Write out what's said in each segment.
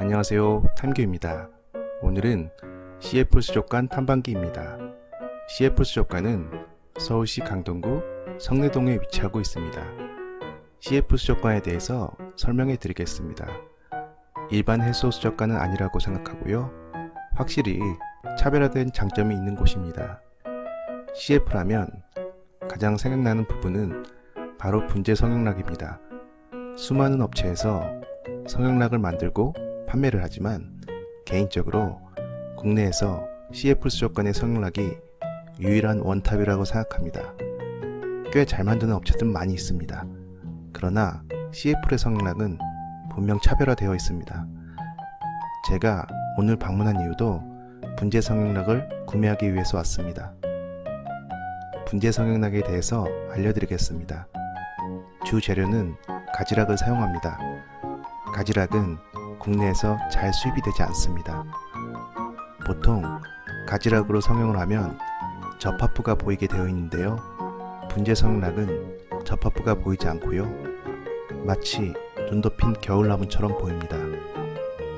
안녕하세요, 탐규입니다. 오늘은 CF 수족관 탐방기입니다. CF 수족관은 서울시 강동구 성내동에 위치하고 있습니다. CF 수족관에 대해서 설명해 드리겠습니다. 일반 해수 수족관은 아니라고 생각하고요. 확실히 차별화된 장점이 있는 곳입니다. CF라면 가장 생각나는 부분은 바로 분재 성형락입니다. 수많은 업체에서 성형락을 만들고 판매를 하지만 개인적으로 국내에서 CF 수족관의 성형락이 유일한 원탑이라고 생각합니다. 꽤 잘 만드는 업체들 많이 있습니다. 그러나 CF의 성형락은 분명 차별화되어 있습니다. 제가 오늘 방문한 이유도 분재 성형락을 구매하기 위해서 왔습니다. 분재 성형락에 대해서 알려드리겠습니다. 주 재료는 가지락을 사용합니다. 가지락은 국내에서 잘 수입이 되지 않습니다. 보통 가지락으로 성형을 하면 접합부가 보이게 되어 있는데요. 분재 성형락은 접합부가 보이지 않고요. 마치 눈 덮인 겨울나무처럼 보입니다.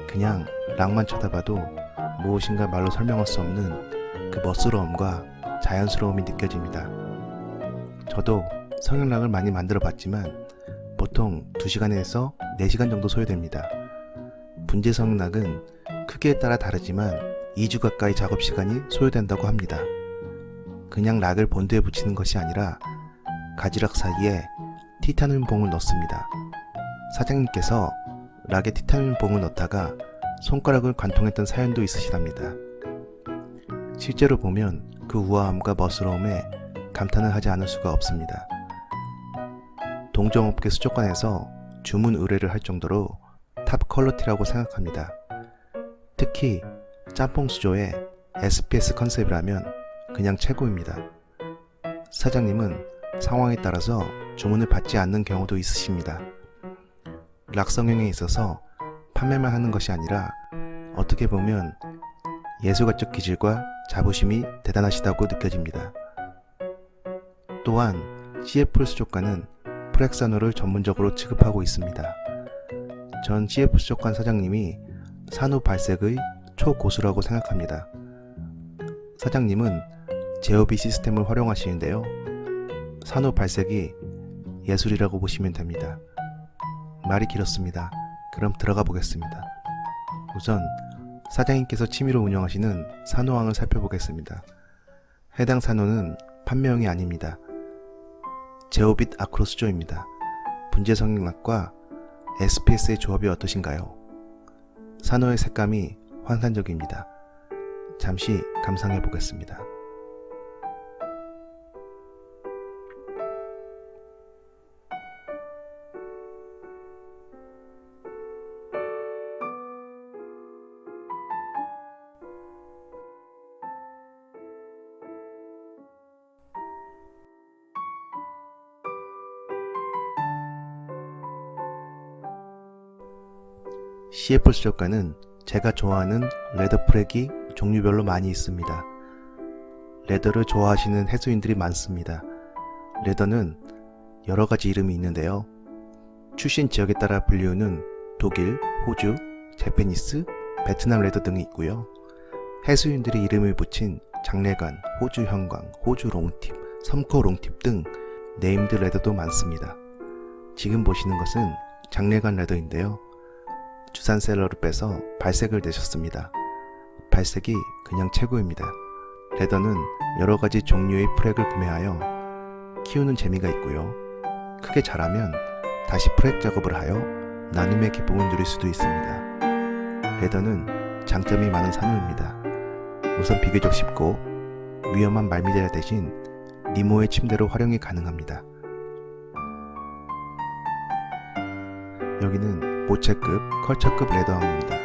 그냥 락만 쳐다봐도 무엇인가 말로 설명할 수 없는 그 멋스러움과 자연스러움이 느껴집니다. 저도 성형락을 많이 만들어 봤지만 보통 2시간에서 4시간 정도 소요됩니다. 분재 성형락은 크기에 따라 다르지만 2주 가까이 작업 시간이 소요된다고 합니다. 그냥 락을 본드에 붙이는 것이 아니라 가지락 사이에 티타늄 봉을 넣습니다. 사장님께서 락에 티타늄 봉을 넣다가 손가락을 관통했던 사연도 있으시답니다. 실제로 보면 그 우아함과 멋스러움에 감탄을 하지 않을 수가 없습니다. 동종업계 수족관에서 주문 의뢰를 할 정도로 탑 퀄리티라고 생각합니다. 특히 짬뽕 수조의 SPS 컨셉이라면 그냥 최고입니다. 사장님은 상황에 따라서 주문을 받지 않는 경우도 있으십니다. 락 성형에 있어서 판매만 하는 것이 아니라 어떻게 보면 예술가적 기질과 자부심이 대단하시다고 느껴집니다. 또한 CF 수족관은 프렉사노를 전문적으로 취급하고 있습니다. 전 CF 수족관 사장님이 산후 발색의 초고수라고 생각합니다. 사장님은 제어비 시스템을 활용하시는데요. 산후 발색이 예술이라고 보시면 됩니다. 말이 길었습니다. 그럼 들어가 보겠습니다. 우선 사장님께서 취미로 운영하시는 산호항을 살펴보겠습니다. 해당 산호는 판매용이 아닙니다. 제오빗 아크로 수조입니다. 분재 성형락과 SPS의 조합이 어떠신가요? 산호의 색감이 환상적입니다. 잠시 감상해 보겠습니다. CF 수족관은 제가 좋아하는 레더 프렉이 종류별로 많이 있습니다. 레더를 좋아하시는 해수인들이 많습니다. 레더는 여러가지 이름이 있는데요. 출신 지역에 따라 불리우는 독일, 호주, 재패니스, 베트남 레더 등이 있고요. 해수인들이 이름을 붙인 장례관, 호주 형광, 호주 롱팁, 섬코 롱팁 등 네임드 레더도 많습니다. 지금 보시는 것은 장례관 레더인데요. 주산 셀러를 빼서 발색을 내셨습니다. 발색이 그냥 최고입니다. 레더는 여러가지 종류의 프렉을 구매하여 키우는 재미가 있고요. 크게 자라면 다시 프렉 작업을 하여 나눔의 기쁨을 누릴 수도 있습니다. 레더는 장점이 많은 산호입니다. 우선 비교적 쉽고 위험한 말미잘 대신 니모의 침대로 활용이 가능합니다. 여기는 모체급, 컬처급 레더항입니다.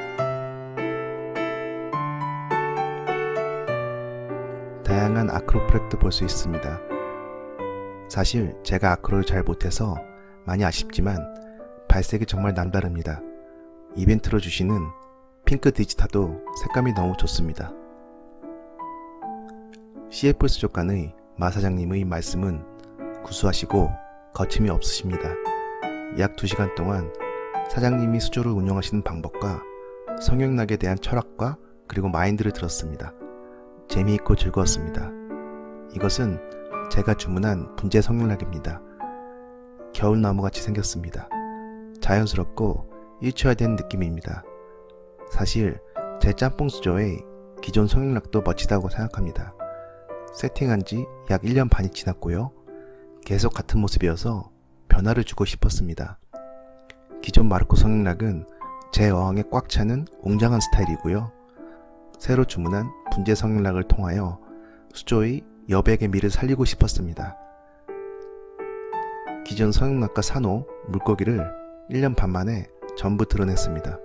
다양한 아크로 프렉도 볼 수 있습니다. 사실 제가 아크로를 잘 못해서 많이 아쉽지만 발색이 정말 남다릅니다. 이벤트로 주시는 핑크 디지타도 색감이 너무 좋습니다. CF 수족관의 마 사장님의 말씀은 구수하시고 거침이 없으십니다. 약 2시간 동안 사장님이 수조를 운영하시는 방법과 성형락에 대한 철학과 그리고 마인드를 들었습니다. 재미있고 즐거웠습니다. 이것은 제가 주문한 분재 성형락입니다. 겨울나무같이 생겼습니다. 자연스럽고 일체화된 느낌입니다. 사실 제 짬뽕 수저의 기존 성형락도 멋지다고 생각합니다. 세팅한 지 약 1년 반이 지났고요. 계속 같은 모습이어서 변화를 주고 싶었습니다. 기존 마르코 성형락은 제 어항에 꽉 차는 웅장한 스타일이고요. 새로 주문한 분재 성형락을 통하여 수조의 여백의 미를 살리고 싶었습니다. 기존 성형락과 산호, 물고기를 1년 반 만에 전부 드러냈습니다.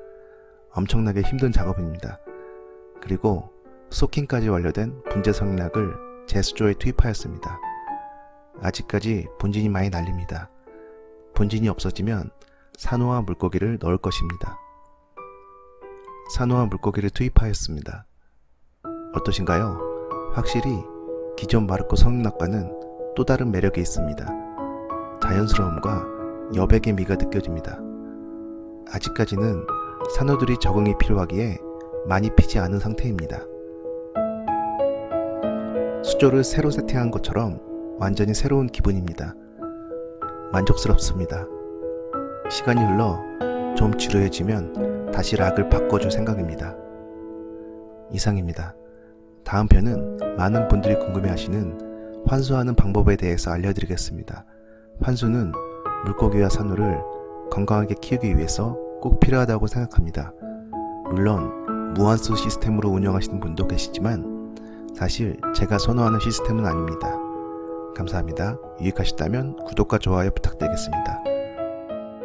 엄청나게 힘든 작업입니다. 그리고 소킹까지 완료된 분재 성형락을 제 수조에 투입하였습니다. 아직까지 본진이 많이 날립니다. 본진이 없어지면 산호와 물고기를 넣을 것입니다. 산호와 물고기를 투입하였습니다. 어떠신가요? 확실히 기존 마르코 성형락과는 또 다른 매력이 있습니다. 자연스러움과 여백의 미가 느껴집니다. 아직까지는 산호들이 적응이 필요하기에 많이 피지 않은 상태입니다. 수조를 새로 세팅한 것처럼 완전히 새로운 기분입니다. 만족스럽습니다. 시간이 흘러 좀 지루해지면 다시 락을 바꿔줄 생각입니다. 이상입니다. 다음 편은 많은 분들이 궁금해하시는 환수하는 방법에 대해서 알려드리겠습니다. 환수는 물고기와 산호를 건강하게 키우기 위해서 꼭 필요하다고 생각합니다. 물론 무환수 시스템으로 운영하시는 분도 계시지만 사실 제가 선호하는 시스템은 아닙니다. 감사합니다. 유익하셨다면 구독과 좋아요 부탁드리겠습니다.